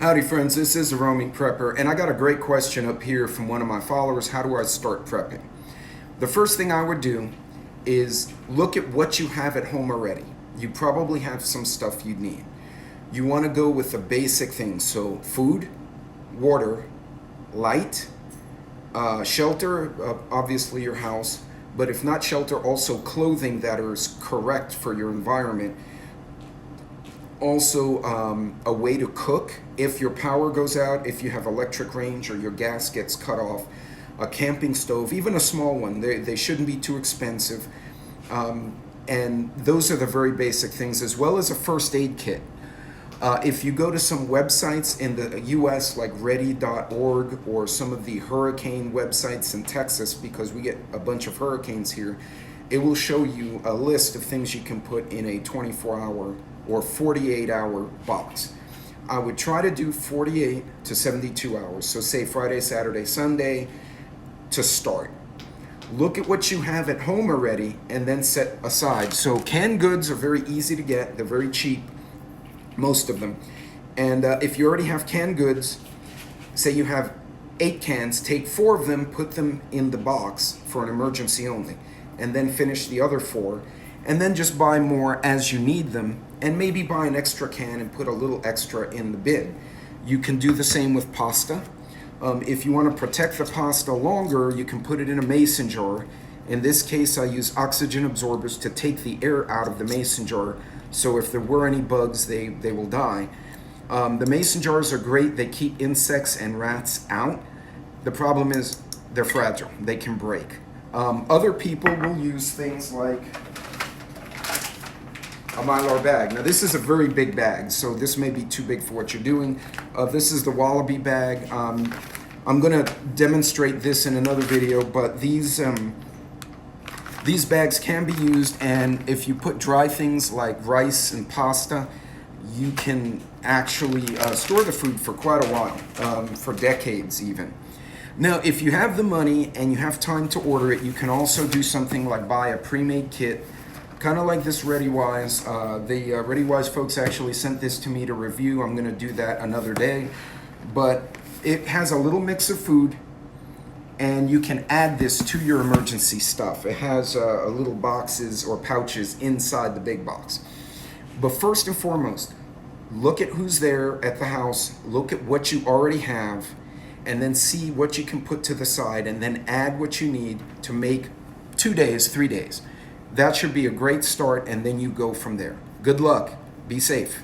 Howdy friends, this is the Roaming Prepper, and I got a great question up here from one of my followers. How do I start prepping? The first thing I would do is look at what you have at home already. You probably have some stuff you need. You want to go with the basic things, so food, water, light, shelter, obviously your house, but if not shelter, also clothing that is correct for your environment. Also, a way to cook if your power goes out, if you have electric range or your gas gets cut off, a camping stove, even a small one. They shouldn't be too expensive. And those are the very basic things, as well as a first aid kit. If you go to some websites in the US like ready.org or some of the hurricane websites in Texas, because we get a bunch of hurricanes here, it will show you a list of things you can put in a 24-hour or 48-hour box. I would try to do 48 to 72 hours. So say Friday, Saturday, Sunday to start. Look at what you have at home already and then set aside. So canned goods are very easy to get. They're very cheap, most of them. And if you already have canned goods, say you have 8 cans, take 4 of them, put them in the box for an emergency only, and then finish the other 4. And then just buy more as you need them, and maybe buy an extra can and put a little extra in the bin. You can do the same with pasta. If you want to protect the pasta longer, you can put it in a mason jar. In this case, I use oxygen absorbers to take the air out of the mason jar, so if there were any bugs, they will die. The mason jars are great. They keep insects and rats out. The problem is they're fragile. They can break. Other people will use things like a Mylar bag. Now this is a very big bag, so this may be too big for what you're doing. This is the Wallaby bag. I'm gonna demonstrate this in another video, but these bags can be used, and if you put dry things like rice and pasta, you can actually store the food for quite a while, for decades even. Now, if you have the money and you have time to order it, you can also do something like buy a pre-made kit, kind of like this ReadyWise. The ReadyWise folks actually sent this to me to review. I'm going to do that another day. But it has a little mix of food, and you can add this to your emergency stuff. It has little boxes or pouches inside the big box. But first and foremost, look at who's there at the house, look at what you already have, and then see what you can put to the side, and then add what you need to make 2 days, 3 days. That should be a great start, and then you go from there. Good luck. Be safe.